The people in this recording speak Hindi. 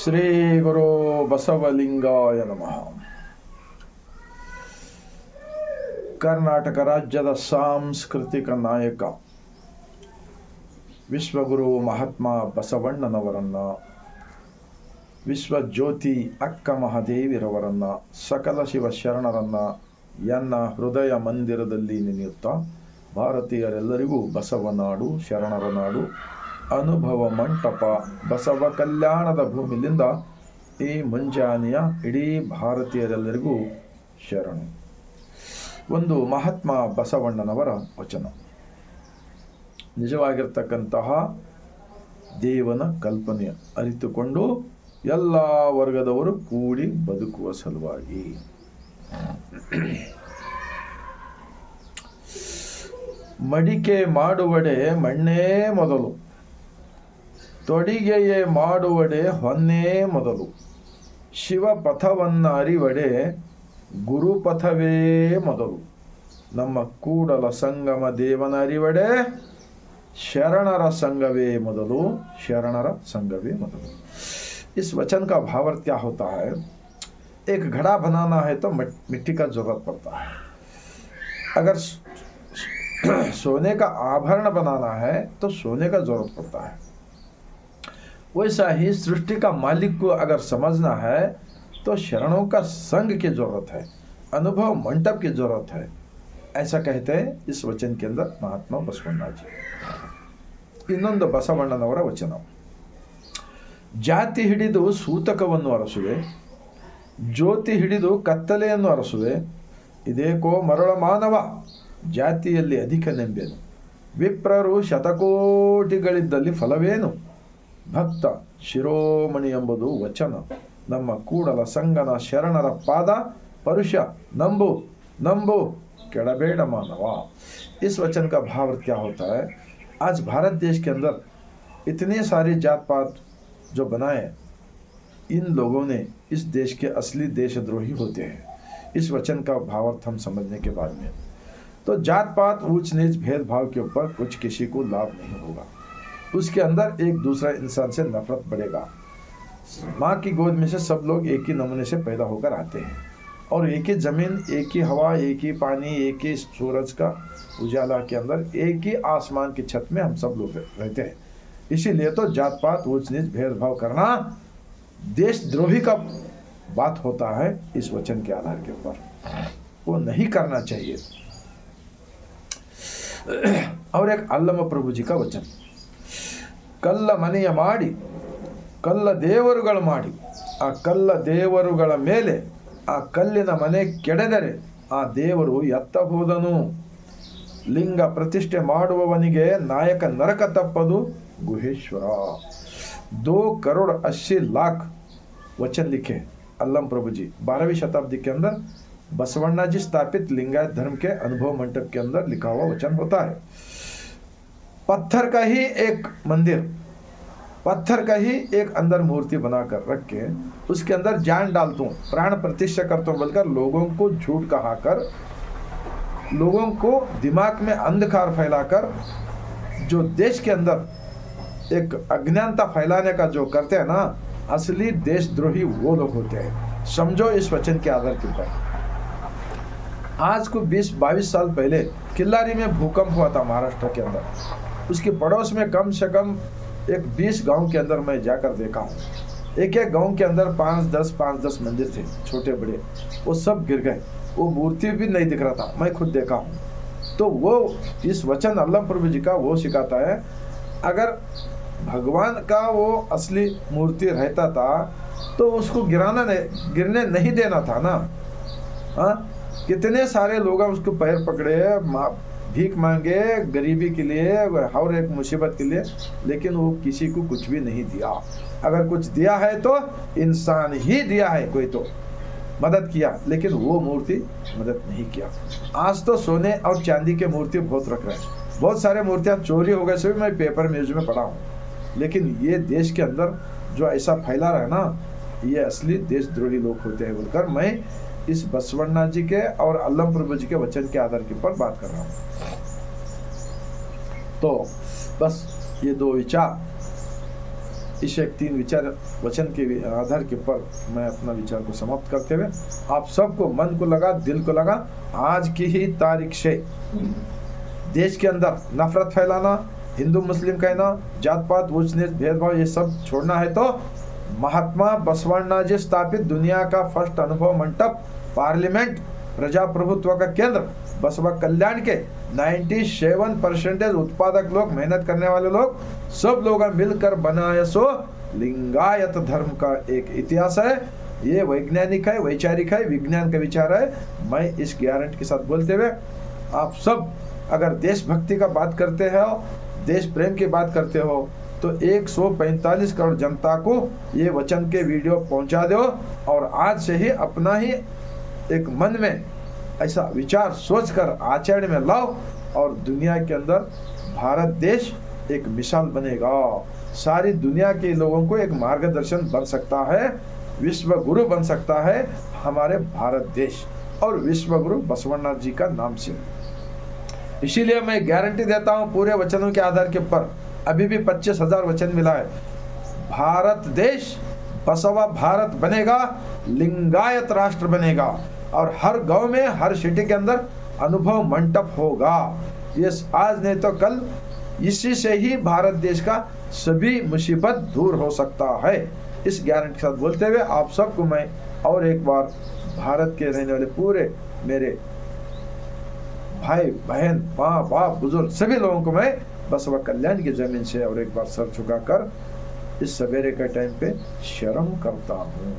ಶ್ರೀ ಗುರು ಬಸವಲಿಂಗಾಯ ನಮಃ. ಕರ್ನಾಟಕ ರಾಜ್ಯದ ಸಾಂಸ್ಕೃತಿಕ ನಾಯಕ ವಿಶ್ವಗುರು ಮಹಾತ್ಮ ಬಸವಣ್ಣನವರನ್ನ, ವಿಶ್ವಜ್ಯೋತಿ ಅಕ್ಕ ಮಹಾದೇವಿರವರನ್ನ, ಸಕಲ ಶಿವಶರಣರನ್ನ ಎನ್ನ ಹೃದಯ ಮಂದಿರದಲ್ಲಿ ನೆನೆಯುತ್ತಾ ಭಾರತೀಯರೆಲ್ಲರಿಗೂ ಬಸವನಾಡು, ಶರಣರ ನಾಡು, ಅನುಭವ ಮಂಟಪ, ಬಸವ ಕಲ್ಯಾಣದ ಭೂಮಿಲಿಂದ ಈ ಮುಂಜಾನೆಯ ಇಡೀ ಭಾರತೀಯರೆಲ್ಲರಿಗೂ ಶರಣು. ಒಂದು ಮಹಾತ್ಮ ಬಸವಣ್ಣನವರ ವಚನ. ನಿಜವಾಗಿರ್ತಕ್ಕಂತಹ ದೇವನ ಕಲ್ಪನೆ ಅರಿತುಕೊಂಡು ಎಲ್ಲ ವರ್ಗದವರು ಕೂಡಿ ಬದುಕುವ ಸಲುವಾಗಿ. ಮಡಿಕೆ ಮಾಡುವಡೆ ಮಣ್ಣೇ ಮೊದಲು, ತೊಡಿಗೆಯೇ ಮಾಡುವಡೆ ಹೊನ್ನೇ ಮೊದಲು, ಶಿವಪಥವನ್ನು ಅರಿವಡೆ ಗುರುಪಥವೇ ಮೊದಲು, ನಮ್ಮ ಕೂಡಲ ಸಂಗಮ ದೇವನ ಅರಿವಡೆ ಶರಣರ संगवे ಮೊದಲು, शरणर संगवे ಮೊದಲು. इस वचन का भावार्थ क्या होता है? एक घड़ा बनाना है तो मिट्टी का जरूरत पड़ता है. अगर सोने का आभरण बनाना है तो सोने का जरूरत पड़ता है. वैसा ही सृष्टि का मालिक को अगर समझना है तो शरणों का संग की जरूरत है, अनुभव मंडप की जरूरत है. ऐसा कहते हैं इस वचन के अंदर महात्मा बसवಣ್ಣ जी. ಇನ್ನೊಂದು ಬಸವಣ್ಣನವರ ವಚನ. ಜಾತಿ ಹಿಡಿದು ಸೂತಕವನ್ನು ಅರಸುವೆ, ಜ್ಯೋತಿ ಹಿಡಿದು ಕತ್ತಲೆಯನ್ನು ಅರಸುವೆ, ಇದೇಕೋ ಮರಳ ಮಾನವ ಜಾತಿಯಲ್ಲಿ ಅಧಿಕ ನೆಂಬೆನು, ವಿಪ್ರರು ಶತಕೋಟಿಗಳಿದ್ದಲ್ಲಿ ಫಲವೇನು, ಭಕ್ತ ಶಿರೋಮಣಿ ಎಂಬುದು ವಚನ, ನಮ್ಮ ಕೂಡಲ ಸಂಗನ ಶರಣರ ಪಾದ ಪರುಷ, ನಂಬು ನಂಬು ಕೆಡಬೇಡ ಮಾನವ. इस वचन का भाव क्या होता है? आज भारत देश के अंदर इतने सारे जात पात जो बनाए, इन लोगों ने इस देश के असली देशद्रोही होते हैं. इस वचन का भावार्थ हम समझने के बाद में तो जात पात, ऊंच नीच, भेदभाव के ऊपर कुछ किसी को लाभ नहीं होगा. उसके अंदर एक दूसरा इंसान से नफरत बढ़ेगा. माँ की गोद में से सब लोग एक ही नमूने से पैदा होकर आते हैं और एक ही ज़मीन, एक ही हवा, एक ही पानी, एक ही सूरज का उजाला के अंदर, एक ही आसमान की छत में हम सब लोग रहते हैं. इसीलिए तो जात पात, ऊंच नीच, भेदभाव करना देशद्रोही का बात होता है. इस वचन के आधार के ऊपर वो नहीं करना चाहिए. और एक अल्लम प्रभु जी का वचन. ಕಲ್ಲ ಮನೆಯ ಮಾಡಿ ಕಲ್ಲ ದೇವರುಗಳು ಮಾಡಿ ಆ ಕಲ್ಲ ದೇವರುಗಳ ಮೇಲೆ ಆ ಕಲ್ಲಿನ ಮನೆ ಕೆಡದರೆ ಆ ದೇವರು ಎತ್ತ ಹೋದನು. ಲಿಂಗ ಪ್ರತಿಷ್ಠೆ ಮಾಡುವವನಿಗೆ ನಾಯಕ ನರಕ ತಪ್ಪದು ಗುಹೇಶ್ವರ. 2,80,00,000 वचन लिखे अल्लम प्रभु जी 12वीं शताब्दी के अंदर बसवण्णा जी स्थापित लिंगायत धर्म के अनुभव मंडप के अंदर लिखा हुआ वचन होता है. पत्थर का ही एक मंदिर, पत्थर का ही एक अंदर मूर्ति बनाकर रख के उसके अंदर जान डालता हूँ, प्राण प्रतिष्ठा करता हूँ बोलकर लोगों को झूठ कहाकर, लोगों को दिमाग में अंधकार फैलाकर जो देश के अंदर एक अज्ञानता फैलाने का जो करते हैं ना, असली देशद्रोही वो लोग होते हैं. समझो इस वचन के आधार के ऊपर. आज को 20-22 साल पहले किल्लारी में भूकंप हुआ था महाराष्ट्र के अंदर. उसके पड़ोस में कम से कम एक 20 गांव के अंदर मैं जाकर देखा हूँ. एक एक गांव के अंदर 5-10 मंदिर थे, छोटे बड़े, वो सब गिर गए. वो मूर्ति भी नहीं दिख रहा था, मैं खुद देखा हूँ. तो वो इस वचन अल्लम प्रभु जी का वो सिखाता है, अगर भगवान का वो असली मूर्ति रहता था तो उसको गिरने नहीं देना था ना. हाँ, कितने सारे लोग उसको पैर पकड़े, भीख मांगे गरीबी के लिए और एक मुसीबत के लिए, लेकिन वो किसी को कुछ भी नहीं दिया. अगर कुछ दिया है तो इंसान ही दिया है, कोई तो मदद किया, लेकिन वो मूर्ति मदद नहीं किया. आज तो सोने और चांदी के मूर्ति बहुत रख रहे हैं, बहुत सारे मूर्तियाँ चोरी हो गए, सभी मैं पेपर म्यूजियम में पढ़ा हूँ. लेकिन ये देश के अंदर जो ऐसा फैला रहा है ना, ये असली देशद्रोही लोग होते हैं बोलकर मैं इस बसवण्णा जी के और अल्लम प्रभु जी के वचन के आधार के ऊपर बात कर रहा हूँ. तो बस ये 2 विचार इस एक 3 विचार वचन के आधार के ऊपर मैं अपना विचार को समाप्त करते हुए आप सबको मन को लगा, दिल को लगा, आज की ही तारीख से देश के अंदर नफरत फैलाना, हिंदू मुस्लिम कहना, जात पात, ऊंच नीच, भेदभाव ये सब छोड़ना है तो महात्मा बसवण्णा जी स्थापित दुनिया का फर्स्ट अनुभव मंडप, पार्लियामेंट, प्रजाप्रभुत्व का केंद्र बसवा कल्याण के 97% उत्पादक लोग, मेहनत करने वाले लोग, सब लोग मिलकर बनाया सो लिंगायत धर्म का एक इतिहास है। ये वैज्ञानिक है, वैचारिक है, विज्ञान का विचार है। मैं इस गारंटी के साथ बोलते हुए आप सब अगर देशभक्ति का बात करते हो, देश प्रेम की बात करते हो तो 145 करोड़ जनता को ये वचन के वीडियो पहुंचा दो और आज से ही अपना ही एक मन में ऐसा विचार सोचकर आचरण में लाओ और दुनिया के अंदर भारत देश एक मिसाल बनेगा। सारी दुनिया के लोगों को एक मार्गदर्शन बन सकता है, विश्व गुरु बन सकता है हमारे भारत देश, और विश्व गुरु बसवण्णा जी का नाम से। इसीलिए मैं गारंटी देता हूं पूरे वचनों के आधार के ऊपर, अभी भी 25,000 वचन मिला है, भारत देश बसवा भारत बनेगा, लिंगायत राष्ट्र बनेगा और हर गांव में, हर सिटी के अंदर अनुभव मंडप होगा। ये आज नहीं तो कल इसी से ही भारत देश का सभी मुसीबत दूर हो सकता है। इस गारंटी के साथ बोलते हुए आप सबको मैं और एक बार भारत के रहने वाले पूरे मेरे भाई बहन, माँ बाप, बुजुर्ग सभी लोगों को मैं बसवा कल्याण की जमीन से और एक बार सर झुकाकर इस सवेरे के टाइम पे शर्म करता हूँ।